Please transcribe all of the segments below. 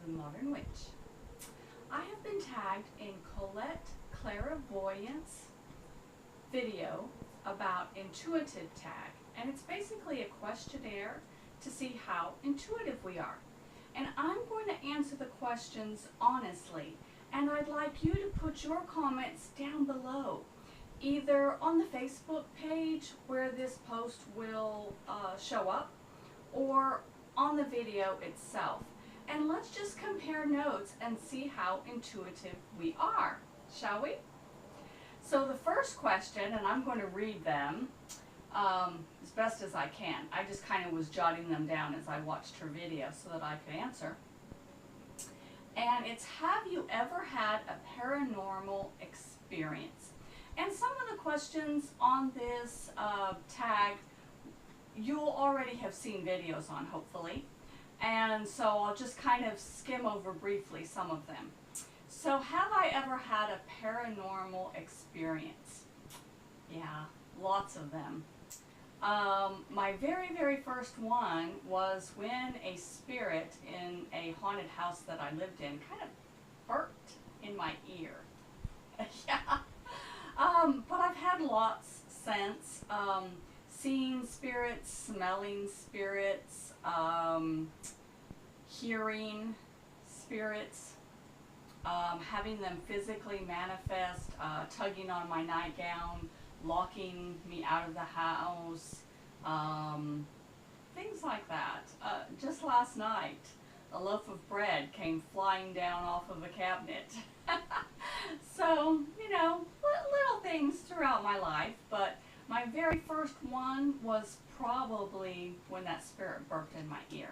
the Modern Witch. I have been tagged in Colette Clairvoyance video about intuitive tag, and it's basically a questionnaire to see how intuitive we are. And I'm going to answer the questions honestly, and I'd like you to put your comments down below, either on the Facebook page where this post will show up, or on the video itself. And let's just compare notes and see how intuitive we are, shall we? So the first question, and I'm going to read them as best as I can. I just kind of was jotting them down as I watched her video so that I could answer. And it's, have you ever had a paranormal experience? And some of the questions on this tag you'll already have seen videos on, hopefully. And so I'll just kind of skim over briefly some of them. So, have I ever had a paranormal experience? Yeah, lots of them. My very first one was when a spirit in a haunted house that I lived in kind of burped in my ear. Yeah. But I've had lots since. Seeing spirits, smelling spirits, hearing spirits, having them physically manifest, tugging on my nightgown, locking me out of the house, things like that. Just last night, a loaf of bread came flying down off of a cabinet. So, you know, little things throughout my life, but my very first one was probably when that spirit burped in my ear.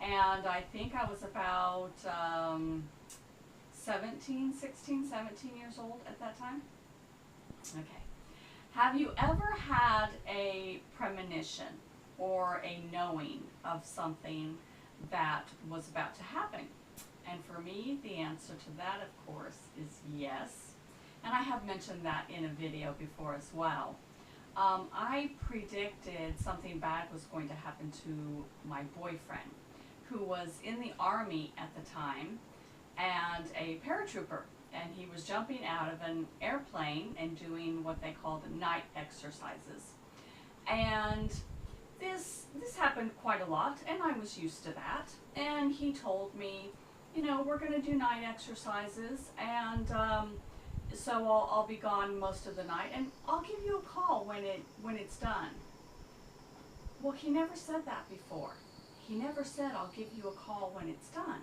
And I think I was about 16, 17 years old at that time. Okay. Have you ever had a premonition or a knowing of something that was about to happen? And for me, the answer to that, of course, is yes. And I have mentioned that in a video before as well. I predicted something bad was going to happen to my boyfriend, who was in the Army at the time and a paratrooper. And he was jumping out of an airplane and doing what they called night exercises. And this happened quite a lot, and I was used to that. And he told me, you know, we're going to do night exercises, and so I'll be gone most of the night, and I'll give you a call when it's done. Well, he never said that before. He never said, I'll give you a call when it's done.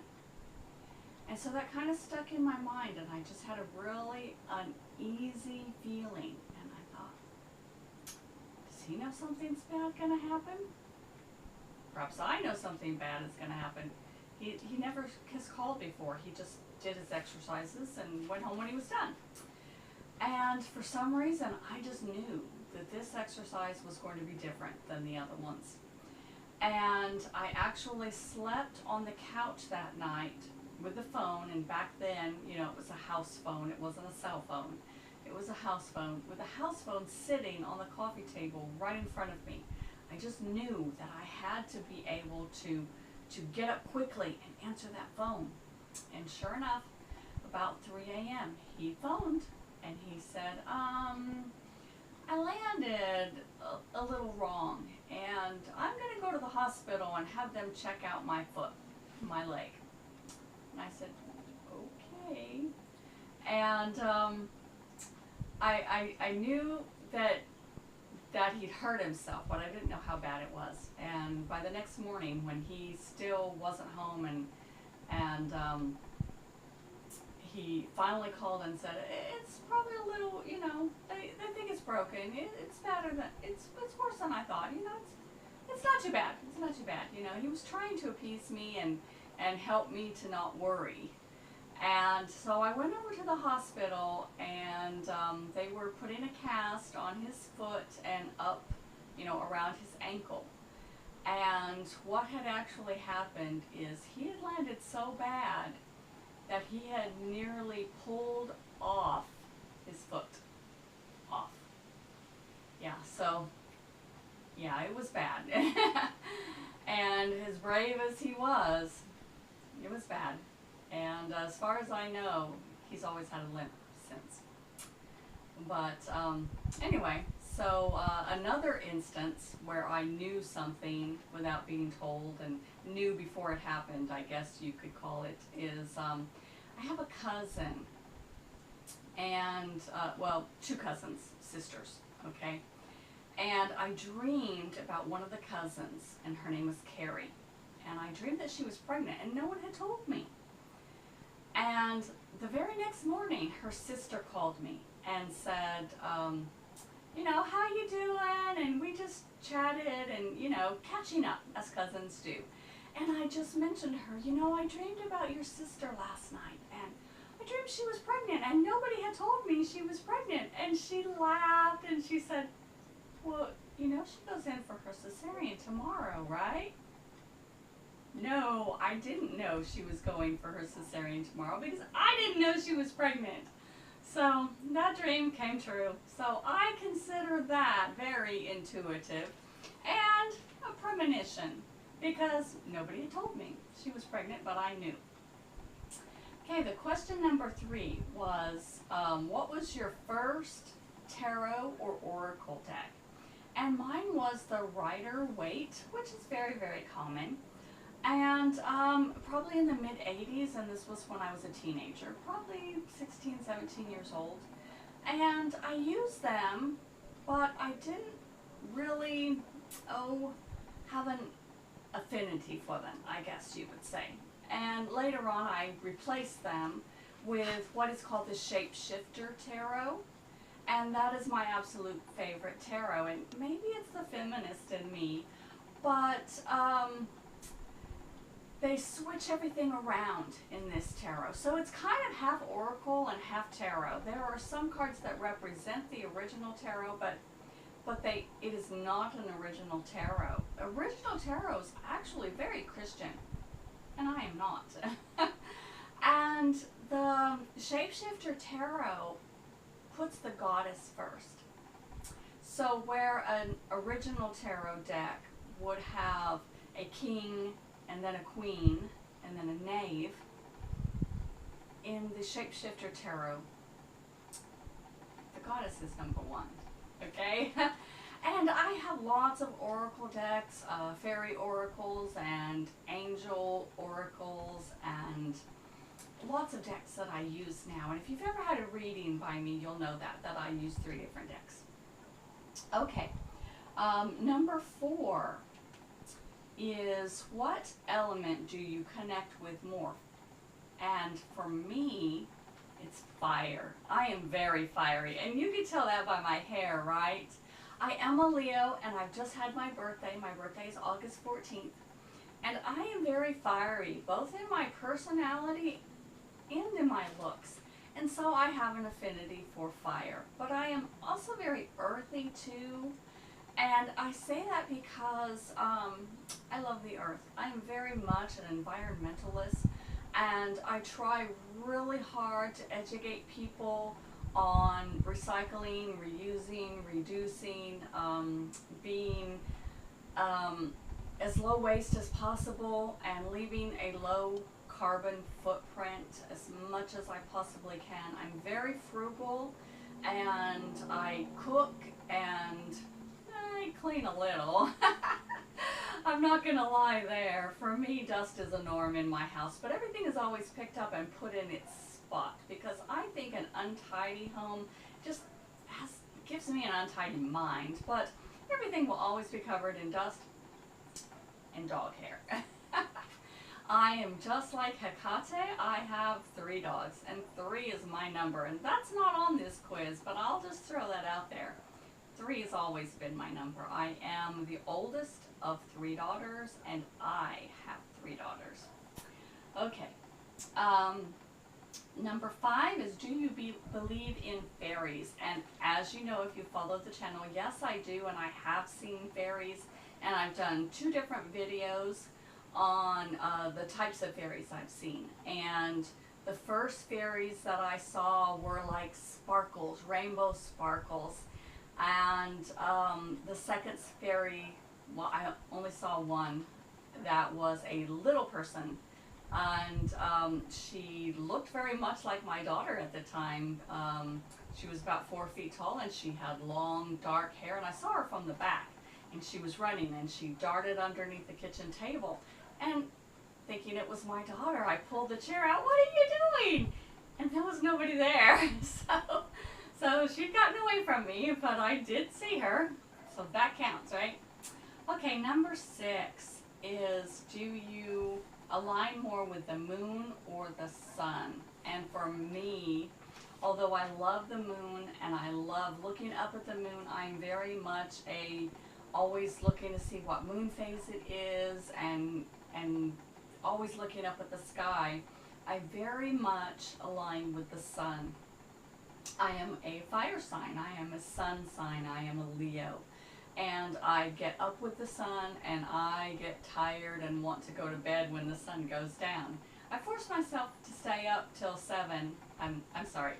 And so that kind of stuck in my mind, and I just had a really uneasy feeling. And I thought, does he know something's bad going to happen? Perhaps I know something bad is going to happen. He never has called before. He just did his exercises and went home when he was done. And for some reason, I just knew that this exercise was going to be different than the other ones. And I actually slept on the couch that night with the phone, and back then, you know, it was a house phone. It wasn't a cell phone. It was a house phone, with a house phone sitting on the coffee table right in front of me. I just knew that I had to be able to get up quickly and answer that phone. And sure enough, about 3 a.m., he phoned, and he said, I landed a little wrong, and I'm going to go to the hospital and have them check out my foot, my leg. And I said, okay. And I knew that he'd hurt himself, but I didn't know how bad it was. And by the next morning, when he still wasn't home, and he finally called and said, it's probably a little, you know, they think it's broken. It's better than, it's worse than I thought. You know, it's not too bad. It's not too bad. You know, he was trying to appease me and help me to not worry. And so I went over to the hospital, and they were putting a cast on his foot and up, you know, around his ankle. And what had actually happened is he had landed so bad that he had nearly pulled off his foot. Off. Yeah, so, yeah, it was bad. And as brave as he was, It was bad. And as far as I know, he's always had a limp since. But anyway, so another instance where I knew something without being told and knew before it happened, I guess you could call it, is I have a cousin and, well, two cousins, sisters, okay? And I dreamed about one of the cousins, and her name was Carrie. And I dreamed that she was pregnant, and no one had told me. And the very next morning, her sister called me and said, you know, how you doing? And we just chatted and, you know, catching up, as cousins do. And I just mentioned to her, you know, I dreamed about your sister last night, and I dreamed she was pregnant, and nobody had told me she was pregnant. And she laughed, and she said, well, you know, she goes in for her cesarean tomorrow, right? No, I didn't know she was going for her cesarean tomorrow because I didn't know she was pregnant. So that dream came true. So I consider that very intuitive and a premonition because nobody had told me she was pregnant, but I knew. Okay, the question number 3 was, what was your first tarot or oracle deck? And mine was the Rider-Waite, which is very, very common. And probably in the mid-80s, and this was when I was a teenager, probably 16, 17 years old. And I used them, but I didn't really, have an affinity for them, I guess you would say. And later on, I replaced them with what is called the Shapeshifter Tarot. And that is my absolute favorite tarot. And maybe it's the feminist in me, but they switch everything around in this tarot. So it's kind of half oracle and half tarot. There are some cards that represent the original tarot, but it is not an original tarot. Original tarot is actually very Christian, and I am not. And the Shapeshifter Tarot puts the goddess first. So where an original tarot deck would have a king and then a queen and then a knave, in the Shapeshifter Tarot, the goddess is number 1, okay? And I have lots of oracle decks, fairy oracles and angel oracles, and lots of decks that I use now. And if you've ever had a reading by me, you'll know that I use 3 different decks. Okay, number 4 is, what element do you connect with more? And for me, it's fire. I am very fiery, and you can tell that by my hair, right? I am a Leo, and I've just had my birthday. My birthday is August 14th. And I am very fiery, both in my personality and in my looks. And so I have an affinity for fire. But I am also very earthy too. And I say that because I love the earth. I am very much an environmentalist, and I try really hard to educate people on recycling, reusing, reducing, being as low waste as possible, and leaving a low carbon footprint as much as I possibly can. I'm very frugal, and I cook, and I clean a little. I'm not gonna lie there. For me, dust is a norm in my house, but everything is always picked up and put in its spot, because I think an untidy home just gives me an untidy mind, but everything will always be covered in dust and dog hair. I am just like Hecate. I have 3 dogs, and 3 is my number, and that's not on this quiz, but I'll just throw that out there. 3 has always been my number. I am the oldest of 3 daughters, and I have 3 daughters. Okay. Number 5 is, do you believe in fairies? And as you know, if you follow the channel, yes, I do, and I have seen fairies, and I've done 2 different videos on the types of fairies I've seen. And the first fairies that I saw were like sparkles, rainbow sparkles. And the second fairy, well, I only saw one that was a little person And she looked very much like my daughter at the time. She was about 4 feet tall, and she had long dark hair, and I saw her from the back, and she was running, and she darted underneath the kitchen table, and thinking it was my daughter, I pulled the chair out. What are you doing? And there was nobody there. So she'd gotten away from me, but I did see her, so that counts, right? Okay, number 6 is, do you align more with the moon or the sun? And for me, although I love the moon and I love looking up at the moon, I'm very much always looking to see what moon phase it is, and always looking up at the sky. I very much align with the sun. I am a fire sign. I am a sun sign. I am a Leo. And I get up with the sun, and I get tired and want to go to bed when the sun goes down. I force myself to stay up till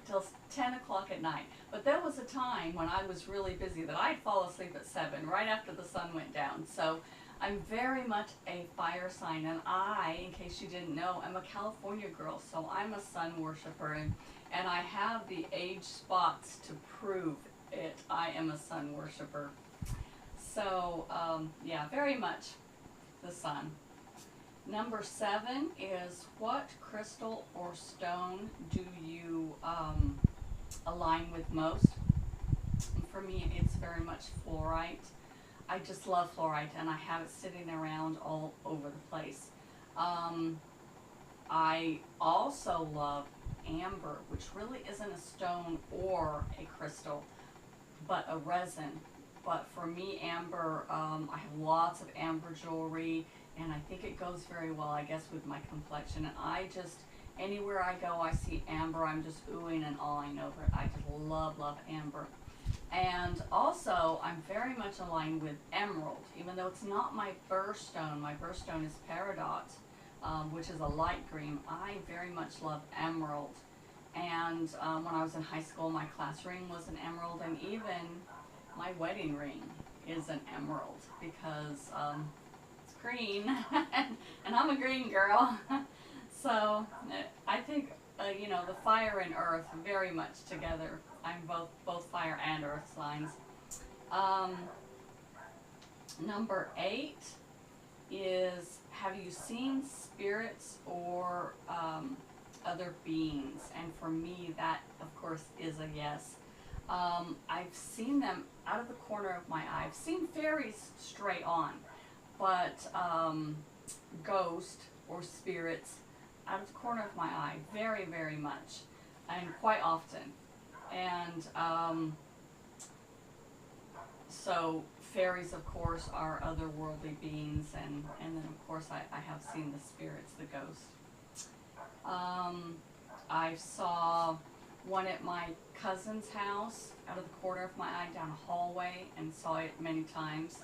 till 10 o'clock at night. But there was a time when I was really busy that I'd fall asleep at 7, right after the sun went down. So I'm very much a fire sign, and I, in case you didn't know, am a California girl, so I'm a sun worshiper, and I have the age spots to prove it. I am a sun worshiper. So, yeah, very much the sun. Number 7 is, what crystal or stone do you align with most? For me, it's very much fluorite. I just love fluorite, and I have it sitting around all over the place. I also love amber, which really isn't a stone or a crystal, but a resin. But for me, amber, I have lots of amber jewelry, and I think it goes very well, I guess, with my complexion. And I just, anywhere I go, I see amber, I'm just oohing and awing over it. I just love, love amber. And also, I'm very much aligned with emerald, even though it's not my birthstone. My birthstone is peridot, which is a light green. I very much love emerald. And when I was in high school, my class ring was an emerald, and even my wedding ring is an emerald, because it's green, and I'm a green girl. So I think, you know, the fire and earth very much together. I'm both fire and earth signs. Number 8 is, have you seen spirits or other beings? And for me, that, of course, is a yes. I've seen them out of the corner of my eye. I've seen fairies straight on, but ghost or spirits out of the corner of my eye, very, very much, and quite often. And so fairies, of course, are otherworldly beings, and then, of course, I have seen the spirits, the ghosts. I saw one at my cousin's house out of the corner of my eye down a hallway, and saw it many times.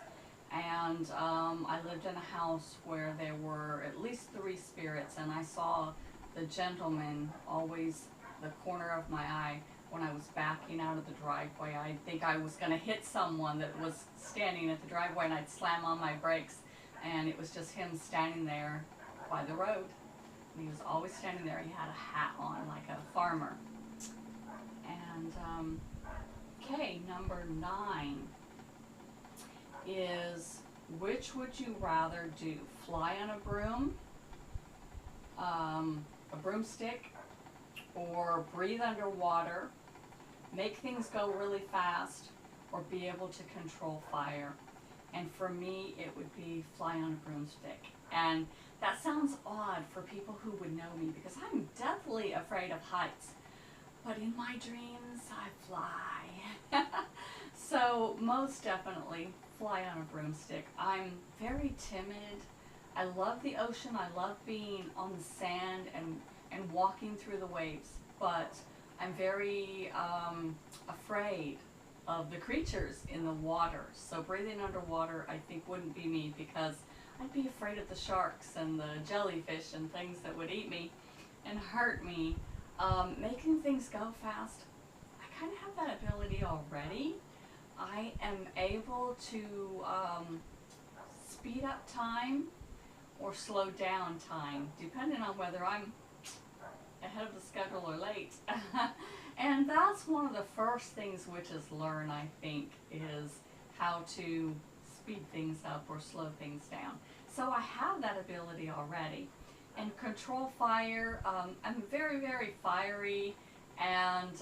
And I lived in a house where there were at least 3 spirits, and I saw the gentleman always the corner of my eye when I was backing out of the driveway. I think I was going to hit someone that was standing at the driveway, and I'd slam on my brakes, and it was just him standing there by the road. And he was always standing there. He had a hat on like a farmer. And okay, number 9 is, which would you rather do? Fly on a broom, a broomstick, or breathe underwater, make things go really fast, or be able to control fire? And for me, it would be fly on a broomstick. And that sounds odd for people who would know me, because I'm deathly afraid of heights. But in my dreams, I fly. So most definitely fly on a broomstick. I'm very timid. I love the ocean. I love being on the sand and walking through the waves. But I'm very afraid of the creatures in the water. So breathing underwater, I think, wouldn't be me, because I'd be afraid of the sharks and the jellyfish and things that would eat me and hurt me. Making things go fast, I kind of have that ability already. I am able to speed up time or slow down time, depending on whether I'm ahead of the schedule or late. And that's one of the first things witches learn, I think, is how to speed things up or slow things down. So I have that ability already. And control fire, I'm very, very fiery, and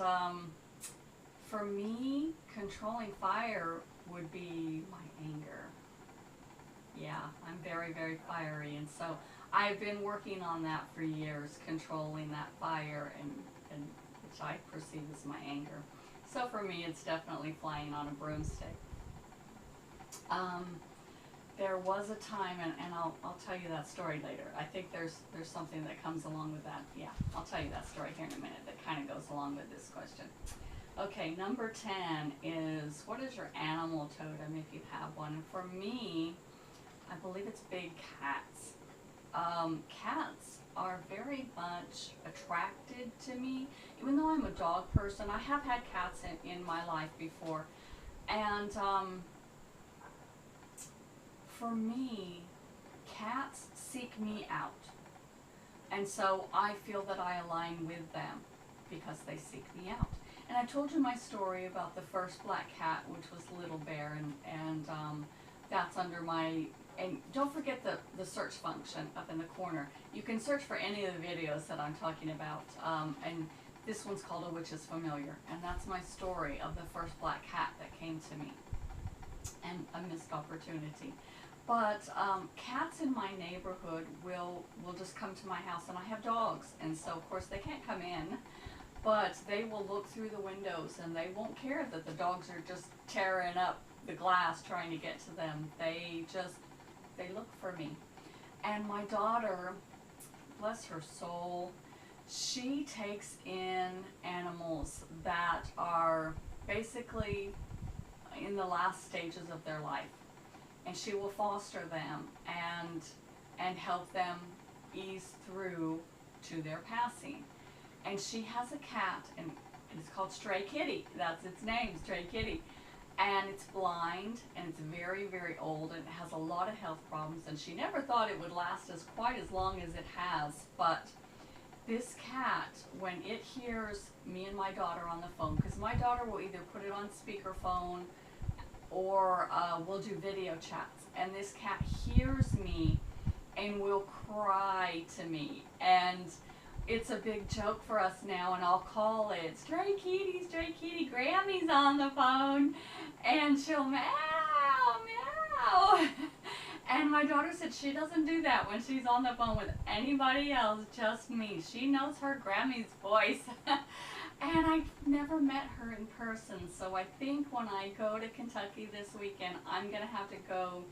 for me, controlling fire would be my anger. Yeah, I'm very, very fiery, and so I've been working on that for years, controlling that fire, and which I perceive as my anger. So for me, it's definitely flying on a broomstick. There was a time, and I'll tell you that story later. I think there's something that comes along with that. Yeah, I'll tell you that story here in a minute that kind of goes along with this question. Okay, number 10 is, what is your animal totem if you have one? And for me, I believe it's big cats. Cats are very much attracted to me. Even though I'm a dog person, I have had cats in my life before. And for me, cats seek me out. And so I feel that I align with them because they seek me out. And I told you my story about the first black cat, which was Little Bear, and that's under my, and don't forget the search function up in the corner. You can search for any of the videos that I'm talking about, and this one's called A Witch is Familiar, and that's my story of the first black cat that came to me, and a missed opportunity. But cats in my neighborhood will just come to my house, and I have dogs, and so of course they can't come in, but they will look through the windows, and they won't care that the dogs are just tearing up the glass trying to get to them. They look for me. And my daughter, bless her soul, she takes in animals that are basically in the last stages of their life. And she will foster them and help them ease through to their passing. And she has a cat, and it's called Stray Kitty. That's its name, Stray Kitty. And it's blind, and it's very, very old, and it has a lot of health problems, and she never thought it would last quite as long as it has. But this cat, when it hears me and my daughter on the phone, because my daughter will either put it on speakerphone or we'll do video chats, and this cat hears me and will cry to me, and it's a big joke for us now, and I'll call it, Stray Kitty, Grammy's on the phone, and she'll meow, meow. And my daughter said she doesn't do that when she's on the phone with anybody else, just me. She knows her Grammy's voice. And I've never met her in person, so I think when I go to Kentucky this weekend, I'm going to have to go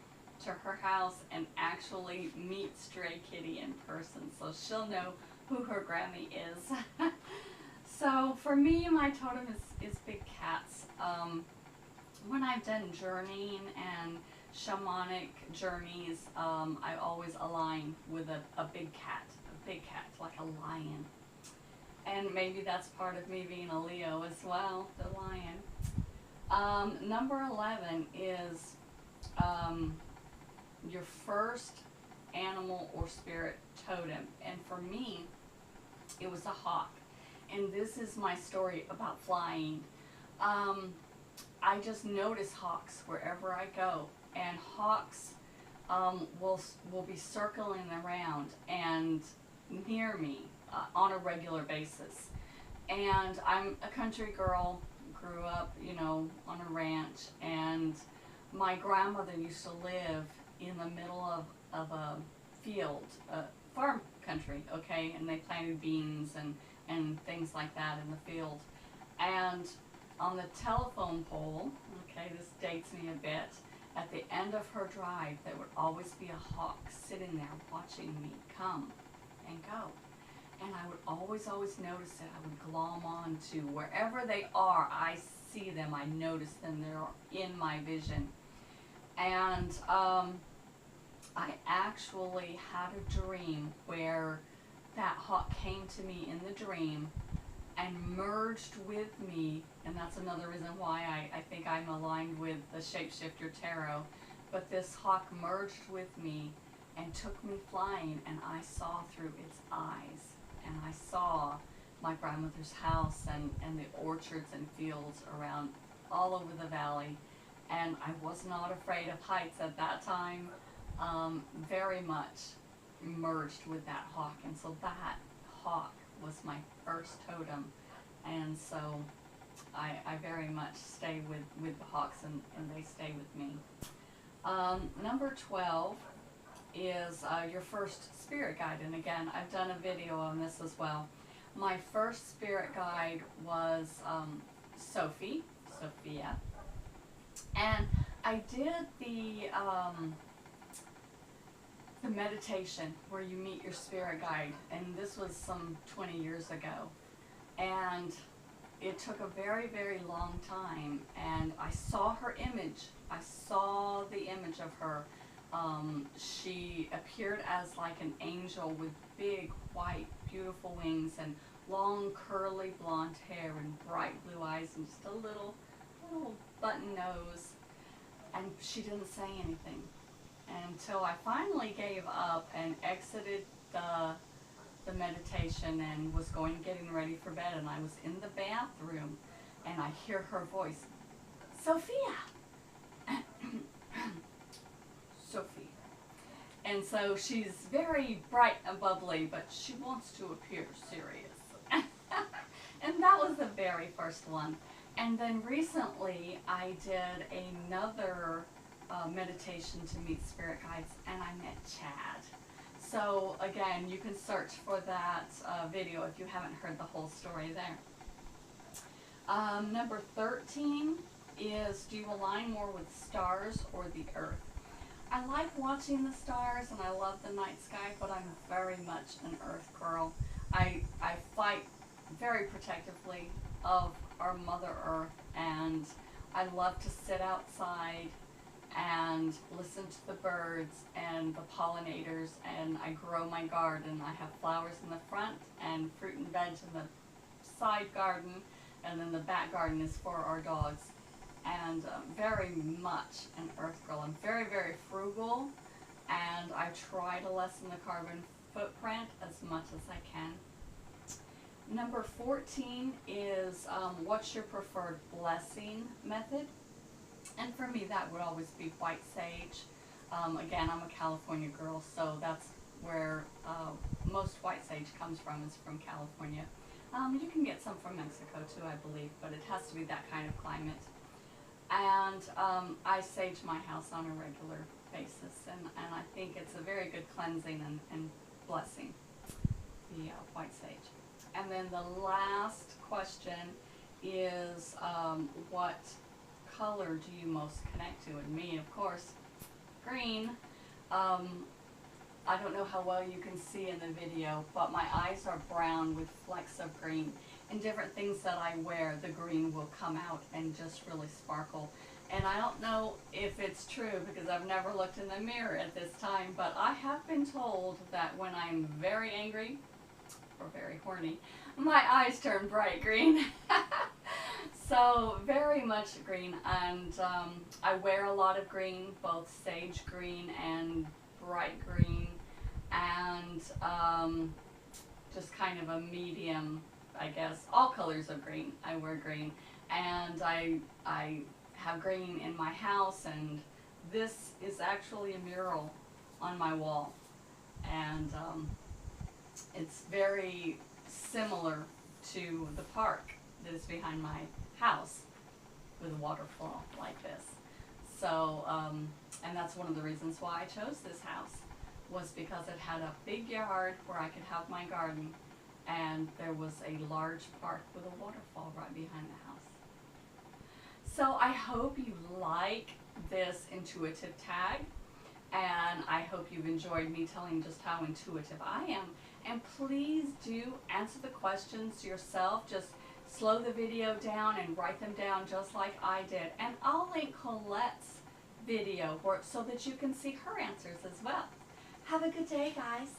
to her house and actually meet Stray Kitty in person, so she'll know who her Grammy is. So for me, my totem is big cats. When I've done journeying and shamanic journeys, I always align with a big cat, like a lion. And maybe that's part of me being a Leo as well, the lion. Number 11 is your first animal or spirit totem. And for me, it was a hawk. And this is my story about flying. I just notice hawks wherever I go. And hawks will be circling around and near me on a regular basis. And I'm a country girl, grew up, on a ranch, and my grandmother used to live in the middle of a field, farm country, okay, and they planted beans and things like that in the field. And on the telephone pole, okay, this dates me a bit, at the end of her drive, there would always be a hawk sitting there watching me come and go. And I would always notice it. I would glom on to wherever they are, I see them, I notice them, they're in my vision. And I actually had a dream where that hawk came to me in the dream and merged with me, and that's another reason why I think I'm aligned with the Shapeshifter Tarot. But this hawk merged with me and took me flying, and I saw through its eyes, and I saw my grandmother's house and the orchards and fields around all over the valley. And I was not afraid of heights at that time, very much merged with that hawk. And so that hawk was my first totem. And so I very much stay with the hawks, and they stay with me. Number 12 is your first spirit guide. And again, I've done a video on this as well. My first spirit guide was Sophia. And I did the meditation where you meet your spirit guide, and this was some 20 years ago. And it took a very, very long time, and I saw her image. I saw the image of her. She appeared as like an angel with big, white, beautiful wings and long, curly, blonde hair and bright blue eyes and just a little button nose. And she didn't say anything until I finally gave up and exited the meditation and was getting ready for bed, and I was in the bathroom and I hear her voice, Sophia. Sophie. And so she's very bright and bubbly, but she wants to appear serious. And that was the very first one. And then recently I did another meditation to meet spirit guides, and I met Chad. So again, you can search for that video if you haven't heard the whole story there. Number 13 is, do you align more with stars or the earth? I like watching the stars and I love the night sky, but I'm very much an earth girl. I fight very protectively of our Mother Earth, and I love to sit outside and listen to the birds and the pollinators, and I grow my garden. I have flowers in the front and fruit and veg in the side garden, and then the back garden is for our dogs. And very much an earth girl. I'm very, very frugal, and I try to lessen the carbon footprint as much as I can. Number 14 is what's your preferred blessing method? And for me, that would always be white sage. Again, I'm a California girl, so that's where most white sage comes from, is from California. You can get some from Mexico too, I believe, but it has to be that kind of climate. And I sage my house on a regular basis, and I think it's a very good cleansing and blessing, the white sage. And then the last question is, what color do you most connect to? And me, of course, green. I don't know how well you can see in the video, but my eyes are brown with flecks of green. And different things that I wear, the green will come out and just really sparkle. And I don't know if it's true because I've never looked in the mirror at this time, but I have been told that when I'm very angry or very horny, my eyes turn bright green. So very much green, and I wear a lot of green, both sage green and bright green, and just kind of a medium, I guess, all colors of green. I wear green, and I have green in my house, and this is actually a mural on my wall, and it's very similar to the park that is behind my house with a waterfall like this. So, and that's one of the reasons why I chose this house, was because it had a big yard where I could have my garden, and there was a large park with a waterfall right behind the house. So I hope you like this intuitive tag, and I hope you've enjoyed me telling just how intuitive I am. And please do answer the questions yourself. Just slow the video down and write them down just like I did. And I'll link Colette's video so that you can see her answers as well. Have a good day, guys.